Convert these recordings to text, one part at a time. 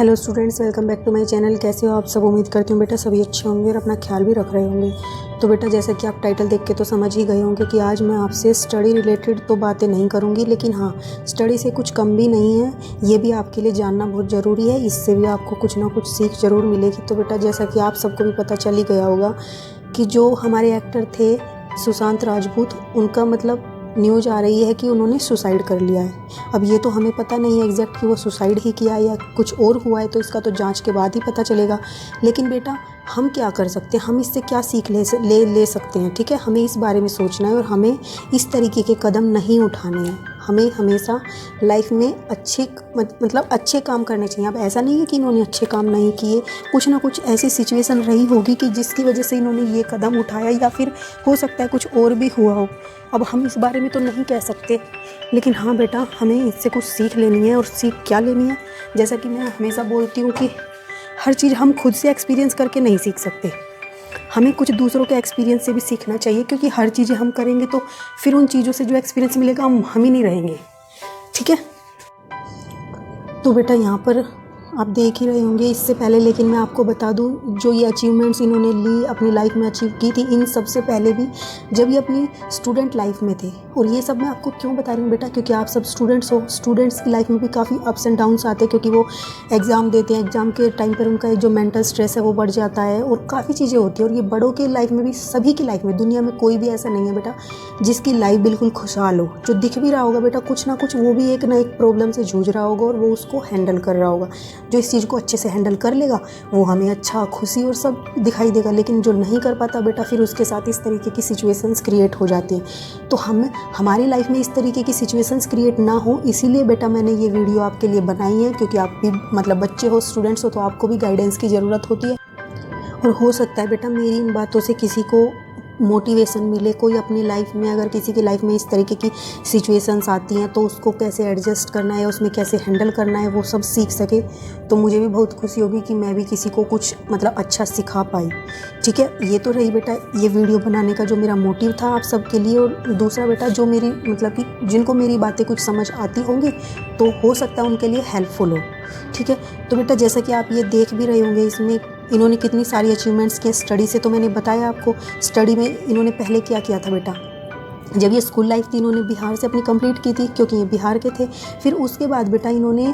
Hello students, welcome back to my channel. कैसे हो आप सब? उम्मीद करती हूँ बेटा सभी अच्छे होंगे और अपना ख्याल भी रख रहे होंगे। तो बेटा जैसा कि आप टाइटल देख के तो समझ ही गए होंगे कि आज मैं आपसे स्टडी रिलेटेड तो बातें नहीं करूँगी, लेकिन हाँ, स्टडी से कुछ कम भी नहीं है, ये भी आपके लिए जानना बहुत ज़रूरी है। इससे भी आपको कुछ ना कुछ सीख ज़रूर मिलेगी। तो बेटा जैसा कि आप सबको भी पता चल ही गया होगा कि जो हमारे एक्टर थे सुशांत राजपूत, उनका मतलब न्यूज़ आ रही है कि उन्होंने सुसाइड कर लिया है। अब ये तो हमें पता नहीं है एग्जैक्ट कि वो सुसाइड ही किया है या कुछ और हुआ है, तो इसका तो जांच के बाद ही पता चलेगा। लेकिन बेटा हम क्या कर सकते हैं, हम इससे क्या सीख ले सकते हैं, ठीक है? हमें इस बारे में सोचना है और हमें इस तरीके के कदम नहीं उठाने हैं। हमें हमेशा लाइफ में अच्छे काम करने चाहिए। अब ऐसा नहीं है कि इन्होंने अच्छे काम नहीं किए, कुछ ना कुछ ऐसी सिचुएशन रही होगी कि जिसकी वजह से इन्होंने ये कदम उठाया, या फिर हो सकता है कुछ और भी हुआ हो। अब हम इस बारे में तो नहीं कह सकते, लेकिन हाँ बेटा हमें इससे कुछ सीख लेनी है। और सीख क्या लेनी है? जैसा कि मैं हमेशा बोलती हूँ कि हर चीज़ हम खुद से एक्सपीरियंस करके नहीं सीख सकते, हमें कुछ दूसरों के एक्सपीरियंस से भी सीखना चाहिए, क्योंकि हर चीज़ें हम करेंगे तो फिर उन चीज़ों से जो एक्सपीरियंस मिलेगा हम ही नहीं रहेंगे, ठीक है? तो बेटा यहाँ पर आप देख ही रहे होंगे इससे पहले, लेकिन मैं आपको बता दूं जो ये अचीवमेंट्स इन्होंने ली अपनी लाइफ में अचीव की थी, इन सबसे पहले भी जब ये अपनी स्टूडेंट लाइफ में थे। और ये सब मैं आपको क्यों बता रही हूँ बेटा, क्योंकि आप सब स्टूडेंट्स हो। स्टूडेंट्स की लाइफ में भी काफ़ी अप्स एंड डाउन्स आते हैं, क्योंकि वो एग्ज़ाम देते हैं, एग्ज़ाम के टाइम पर उनका जो मेंटल स्ट्रेस है वो बढ़ जाता है और काफ़ी चीज़ें होती हैं। और ये बड़ों के लाइफ में भी, सभी की लाइफ में, दुनिया में कोई भी ऐसा नहीं है बेटा जिसकी लाइफ बिल्कुल खुशहाल हो। जो दिख भी रहा होगा बेटा कुछ ना कुछ, वो भी एक ना एक प्रॉब्लम से जूझ रहा होगा और वो उसको हैंडल कर रहा होगा। जो इस चीज़ को अच्छे से हैंडल कर लेगा वो हमें अच्छा, खुशी और सब दिखाई देगा, लेकिन जो नहीं कर पाता बेटा फिर उसके साथ इस तरीके की सिचुएशंस क्रिएट हो जाती हैं। तो हमारी लाइफ में इस तरीके की सिचुएशंस क्रिएट ना हो, इसीलिए बेटा मैंने ये वीडियो आपके लिए बनाई है, क्योंकि आप भी मतलब बच्चे हो, स्टूडेंट्स हो, तो आपको भी गाइडेंस की ज़रूरत होती है। और हो सकता है बेटा मेरी इन बातों से किसी को मोटिवेशन मिले, कोई अपनी लाइफ में, अगर किसी की लाइफ में इस तरीके की सिचुएशंस आती हैं तो उसको कैसे एडजस्ट करना है, उसमें कैसे हैंडल करना है, वो सब सीख सके। तो मुझे भी बहुत खुशी होगी कि मैं भी किसी को कुछ मतलब अच्छा सिखा पाई, ठीक है? ये तो रही बेटा ये वीडियो बनाने का जो मेरा मोटिव था आप सबके लिए। और दूसरा बेटा जो मेरी मतलब कि जिनको मेरी बातें कुछ समझ आती होंगी तो हो सकता है उनके लिए हेल्पफुल हो, ठीक है? तो बेटा जैसा कि आप ये देख भी रहे होंगे, इसमें इन्होंने कितनी सारी अचीवमेंट्स किए। स्टडी से तो मैंने बताया आपको, स्टडी में इन्होंने पहले क्या किया था बेटा, जब ये स्कूल लाइफ थी इन्होंने बिहार से अपनी कंप्लीट की थी, क्योंकि ये बिहार के थे। फिर उसके बाद बेटा इन्होंने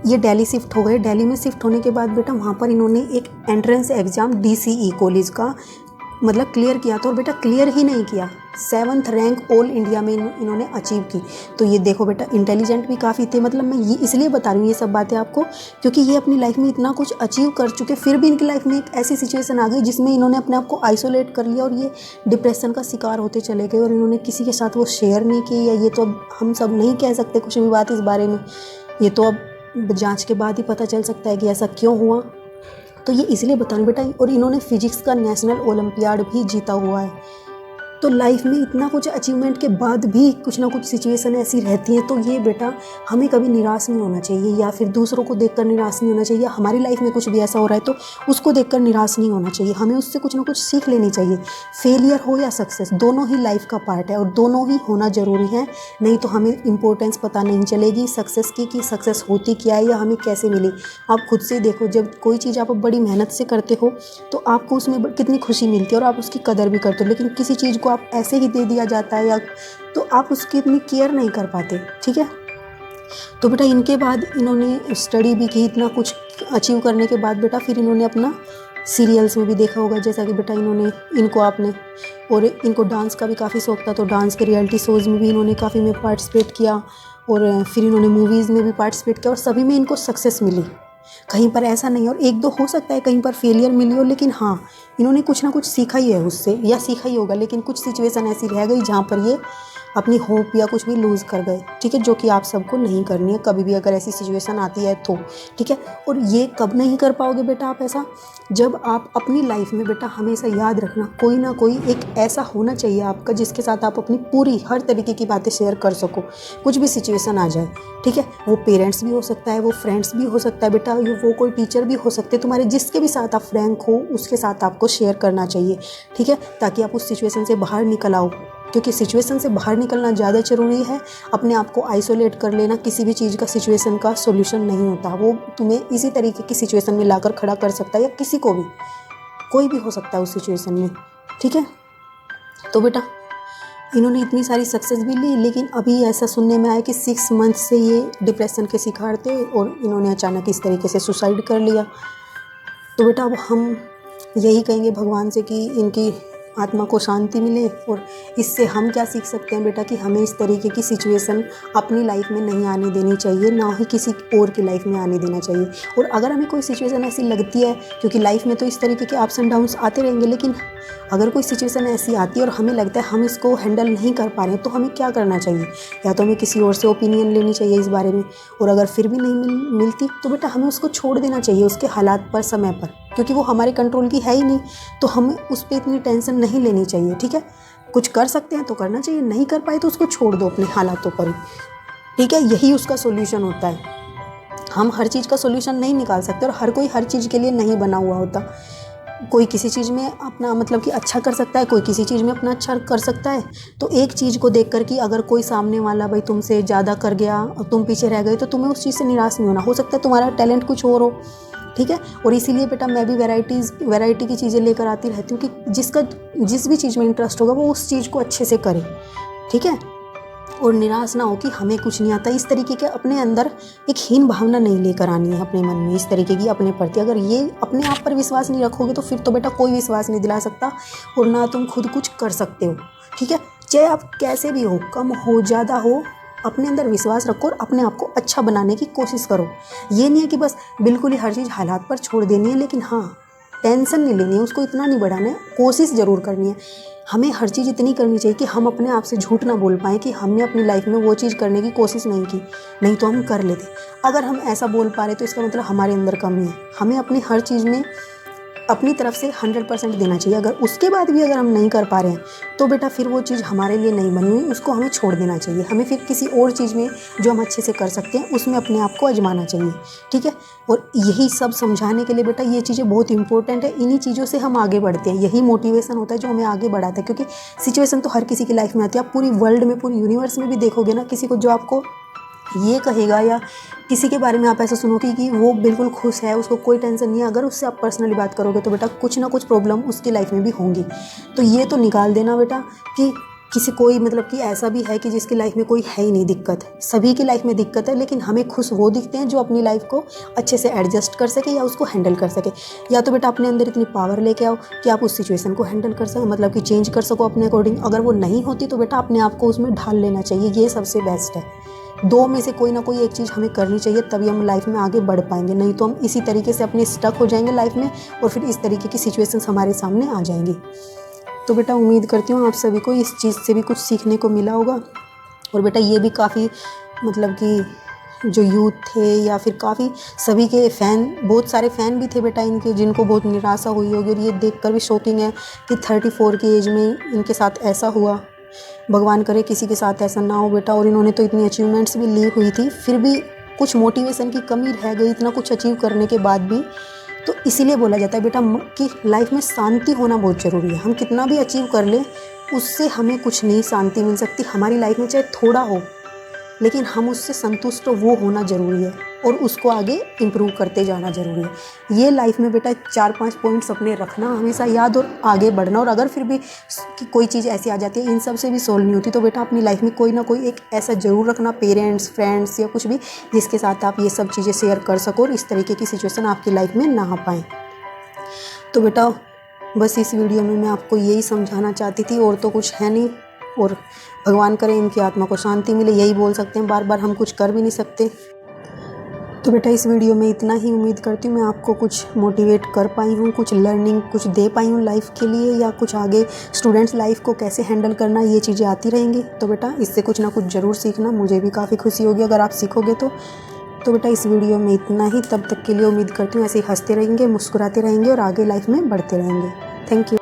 ये दिल्ली शिफ्ट हो गए। दिल्ली में शिफ्ट होने के बाद बेटा वहाँ पर इन्होंने एक एंट्रेंस एग्ज़ाम DCE कॉलेज का मतलब क्लियर किया था। और बेटा क्लियर ही नहीं किया, 7th रैंक ऑल इंडिया में इन्होंने अचीव की। तो ये देखो बेटा इंटेलिजेंट भी काफ़ी थे। मतलब मैं ये इसलिए बता रही हूँ ये सब बातें आपको, क्योंकि ये अपनी लाइफ में इतना कुछ अचीव कर चुके, फिर भी इनकी लाइफ में एक ऐसी सिचुएशन आ गई जिसमें इन्होंने अपने आप को आइसोलेट कर लिया और ये डिप्रेशन का शिकार होते चले गए। और इन्होंने किसी के साथ वो शेयर नहीं की, या ये तो अब हम सब नहीं कह सकते कुछ भी बात इस बारे में, ये तो अब जाँच के बाद ही पता चल सकता है कि ऐसा क्यों हुआ। तो ये इसलिए बता रही हूँ बेटा। और इन्होंने फिजिक्स का नेशनल ओलंपियाड भी जीता हुआ है। तो लाइफ में इतना कुछ अचीवमेंट के बाद भी कुछ ना कुछ सिचुएशन ऐसी रहती हैं, तो ये बेटा हमें कभी निराश नहीं होना चाहिए, या फिर दूसरों को देखकर निराश नहीं होना चाहिए। हमारी लाइफ में कुछ भी ऐसा हो रहा है तो उसको देखकर निराश नहीं होना चाहिए, हमें उससे कुछ ना कुछ सीख लेनी चाहिए। फेलियर हो या सक्सेस, दोनों ही लाइफ का पार्ट है और दोनों ही होना ज़रूरी है। नहीं तो हमें इंपॉर्टेंस पता नहीं चलेगी सक्सेस की, कि सक्सेस होती क्या है या हमें कैसे मिली। आप खुद से देखो, जब कोई चीज़ आप बड़ी मेहनत से करते हो तो आपको उसमें कितनी खुशी मिलती है और आप उसकी कदर भी करते हो। लेकिन किसी चीज़ को आप ऐसे ही दे दिया जाता है या तो आप उसकी इतनी केयर नहीं कर पाते, ठीक है? तो बेटा इनके बाद इन्होंने स्टडी भी की, इतना कुछ अचीव करने के बाद बेटा फिर इन्होंने अपना सीरियल्स में भी देखा होगा, जैसा कि बेटा और इनको डांस का भी काफ़ी शौक था, तो डांस के रियलिटी शोज़ में भी इन्होंने काफ़ी में पार्टिसिपेट किया। और फिर इन्होंने मूवीज़ में भी पार्टिसिपेट किया और सभी में इनको सक्सेस मिली। कहीं पर ऐसा नहीं, और एक दो हो सकता है कहीं पर फेलियर मिली हो, लेकिन हाँ इन्होंने कुछ ना कुछ सीखा ही है उससे, या सीखा ही होगा। लेकिन कुछ सिचुएशन ऐसी रह गई जहाँ पर ये अपनी होप या कुछ भी लूज़ कर गए, ठीक है? जो कि आप सबको नहीं करनी है कभी भी अगर ऐसी सिचुएशन आती है तो, ठीक है? और ये कब नहीं कर पाओगे बेटा आप ऐसा, जब आप अपनी लाइफ में बेटा हमेशा याद रखना कोई ना कोई एक ऐसा होना चाहिए आपका जिसके साथ आप अपनी पूरी हर तरीके की बातें शेयर कर सको, कुछ भी सिचुएशन आ जाए, ठीक है? वो पेरेंट्स भी हो सकता है, वो फ्रेंड्स भी हो सकता है बेटा, वो कोई टीचर भी हो सकते हैं, तुम्हारे जिसके भी साथ आप फ्रैंक हो उसके साथ आपको शेयर करना चाहिए, ठीक है? ताकि आप उस सिचुएशन से बाहर निकल आओ। क्योंकि सिचुएशन से बाहर निकलना ज़्यादा ज़रूरी है। अपने आप को आइसोलेट कर लेना किसी भी चीज़ का सिचुएशन का सॉल्यूशन नहीं होता। वो तुम्हें इसी तरीके की सिचुएशन में लाकर खड़ा कर सकता है, या किसी को भी, कोई भी हो सकता है उस सिचुएशन में, ठीक है। तो बेटा इन्होंने इतनी सारी सक्सेस भी ली, लेकिन अभी ऐसा सुनने में आया कि 6 मंथ से ये डिप्रेशन के शिकार थे और इन्होंने अचानक इस तरीके से सुसाइड कर लिया। तो बेटा अब हम यही कहेंगे भगवान से कि इनकी आत्मा को शांति मिले। और इससे हम क्या सीख सकते हैं बेटा, कि हमें इस तरीके की सिचुएशन अपनी लाइफ में नहीं आने देनी चाहिए, ना ही किसी और की लाइफ में आने देना चाहिए। और अगर हमें कोई सिचुएशन ऐसी लगती है, क्योंकि लाइफ में तो इस तरीके के अप्स एंड डाउन्स आते रहेंगे, लेकिन अगर कोई सिचुएशन ऐसी आती है और हमें लगता है हम इसको हैंडल नहीं कर पा रहे हैं, तो हमें क्या करना चाहिए? या तो हमें किसी और से ओपिनियन लेनी चाहिए इस बारे में, और अगर फिर भी नहीं मिलती तो बेटा हमें उसको छोड़ देना चाहिए उसके हालात पर, समय पर, क्योंकि वो हमारे कंट्रोल की है ही नहीं। तो हमें उस पर इतनी टेंशन नहीं लेनी चाहिए, ठीक है। कुछ कर सकते हैं तो करना चाहिए, नहीं कर पाए तो उसको छोड़ दो अपने हालातों पर ही, ठीक है। यही उसका सोल्यूशन होता है। हम हर चीज़ का सोल्यूशन नहीं निकाल सकते, और हर कोई हर चीज़ के लिए नहीं बना हुआ होता। कोई किसी चीज़ में अपना मतलब कि अच्छा कर सकता है, कोई किसी चीज़ में अपना अच्छा कर सकता है। तो एक चीज़ को देख कर कि अगर कोई सामने वाला भाई तुमसे ज़्यादा कर गया और तुम पीछे रह गए, तो तुम्हें उस चीज़ से निराश नहीं होना। हो सकता है तुम्हारा टैलेंट कुछ और हो, ठीक है। और इसीलिए बेटा मैं भी वैरायटी की चीज़ें लेकर आती रहती हूँ कि जिस भी चीज़ में इंटरेस्ट होगा वो उस चीज़ को अच्छे से करे, ठीक है। और निराश ना हो कि हमें कुछ नहीं आता। इस तरीके के अपने अंदर एक हीन भावना नहीं लेकर आनी है अपने मन में, इस तरीके की अपने प्रति। अगर ये अपने आप पर विश्वास नहीं रखोगे तो फिर तो बेटा कोई विश्वास नहीं दिला सकता, और ना तुम खुद कुछ कर सकते हो, ठीक है। चाहे आप कैसे भी हो, कम हो ज़्यादा हो, अपने अंदर विश्वास रखो और अपने आप को अच्छा बनाने की कोशिश करो। ये नहीं है कि बस बिल्कुल ही हर चीज़ हालात पर छोड़ देनी है, लेकिन हाँ टेंशन नहीं लेनी है, उसको इतना नहीं बढ़ाना है, कोशिश ज़रूर करनी है। हमें हर चीज़ इतनी करनी चाहिए कि हम अपने आप से झूठ ना बोल पाएँ कि हमने अपनी लाइफ में वो चीज़ करने की कोशिश नहीं की, नहीं तो हम कर लेते। अगर हम ऐसा बोल पा रहे तो इसका मतलब हमारे अंदर कमी है। हमें अपनी हर चीज़ में अपनी तरफ से 100% देना चाहिए। अगर उसके बाद भी अगर हम नहीं कर पा रहे हैं तो बेटा फिर वो चीज़ हमारे लिए नहीं बनी हुई, उसको हमें छोड़ देना चाहिए। हमें फिर किसी और चीज़ में जो हम अच्छे से कर सकते हैं उसमें अपने आप को आजमाना चाहिए, ठीक है। और यही सब समझाने के लिए बेटा ये चीज़ें बहुत इंपॉर्टेंट है। इन्हीं चीज़ों से हम आगे बढ़ते हैं, यही मोटिवेशन होता है जो हमें आगे बढ़ाता है। क्योंकि सिचुएशन तो हर किसी की लाइफ में आती है। आप पूरी वर्ल्ड में, पूरी यूनिवर्स में भी देखोगे ना, किसी को जो आपको ये कहेगा या किसी के बारे में आप ऐसा सुनोगे कि वो बिल्कुल खुश है, उसको कोई टेंशन नहीं है, अगर उससे आप पर्सनली बात करोगे तो बेटा कुछ ना कुछ प्रॉब्लम उसकी लाइफ में भी होंगी। तो ये तो निकाल देना बेटा कि किसी कोई मतलब कि ऐसा भी है कि जिसकी लाइफ में कोई है ही नहीं दिक्कत। सभी की लाइफ में दिक्कत है, लेकिन हमें खुश वो दिखते हैं जो अपनी लाइफ को अच्छे से एडजस्ट कर सके या उसको हैंडल कर सके। या तो बेटा अपने अंदर इतनी पावर लेके आओ कि आप उस सिचुएशन को हैंडल कर सको, मतलब कि चेंज कर सको अपने अकॉर्डिंग। अगर वो नहीं होती तो बेटा अपने आप को उसमें ढाल लेना चाहिए, ये सबसे बेस्ट है। दो में से कोई ना कोई एक चीज़ हमें करनी चाहिए, तभी हम लाइफ में आगे बढ़ पाएंगे। नहीं तो हम इसी तरीके से अपने स्टक हो जाएंगे लाइफ में, और फिर इस तरीके की सिचुएशंस हमारे सामने आ जाएंगी। तो बेटा उम्मीद करती हूँ आप सभी को इस चीज़ से भी कुछ सीखने को मिला होगा। और बेटा ये भी काफ़ी मतलब कि जो यूथ थे या फिर काफ़ी सभी के फ़ैन, बहुत सारे फ़ैन भी थे बेटा इनके, जिनको बहुत निराशा हुई होगी। और ये देखकर भी शॉकिंग है कि 34 की एज में इनके साथ ऐसा हुआ। भगवान करे किसी के साथ ऐसा ना हो बेटा। और इन्होंने तो इतनी अचीवमेंट्स भी ली हुई थी, फिर भी कुछ मोटिवेशन की कमी रह गई इतना कुछ अचीव करने के बाद भी। तो इसीलिए बोला जाता है बेटा कि लाइफ में शांति होना बहुत ज़रूरी है। हम कितना भी अचीव कर लें उससे हमें कुछ नहीं शांति मिल सकती हमारी लाइफ में, चाहे थोड़ा हो, लेकिन हम उससे संतुष्ट वो होना ज़रूरी है और उसको आगे इम्प्रूव करते जाना ज़रूरी है। ये लाइफ में बेटा 4-5 पॉइंट्स अपने रखना हमेशा याद और आगे बढ़ना। और अगर फिर भी कोई चीज़ ऐसी आ जाती है इन सब से भी सॉल्व नहीं होती, तो बेटा अपनी लाइफ में कोई ना कोई एक ऐसा ज़रूर रखना, पेरेंट्स, फ्रेंड्स या कुछ भी, जिसके साथ आप ये सब चीज़ें शेयर कर सको और इस तरीके की सिचुएशन आपकी लाइफ में ना आ पाएँ। तो बेटा बस इस वीडियो में मैं आपको यही समझाना चाहती थी, और तो कुछ है नहीं। और भगवान करे इनकी आत्मा को शांति मिले, यही बोल सकते हैं। बार बार हम कुछ कर भी नहीं सकते। तो बेटा इस वीडियो में इतना ही। उम्मीद करती हूँ मैं आपको कुछ मोटिवेट कर पाई हूँ, कुछ लर्निंग कुछ दे पाई हूँ लाइफ के लिए, या कुछ आगे स्टूडेंट्स लाइफ को कैसे हैंडल करना, ये चीज़ें आती रहेंगी। तो बेटा इससे कुछ ना कुछ ज़रूर सीखना, मुझे भी काफ़ी खुशी होगी अगर आप सीखोगे तो बेटा इस वीडियो में इतना ही। तब तक के लिए उम्मीद करती हूँ ऐसे ही हंसते रहेंगे, मुस्कुराते रहेंगे और आगे लाइफ में बढ़ते रहेंगे। Thank you.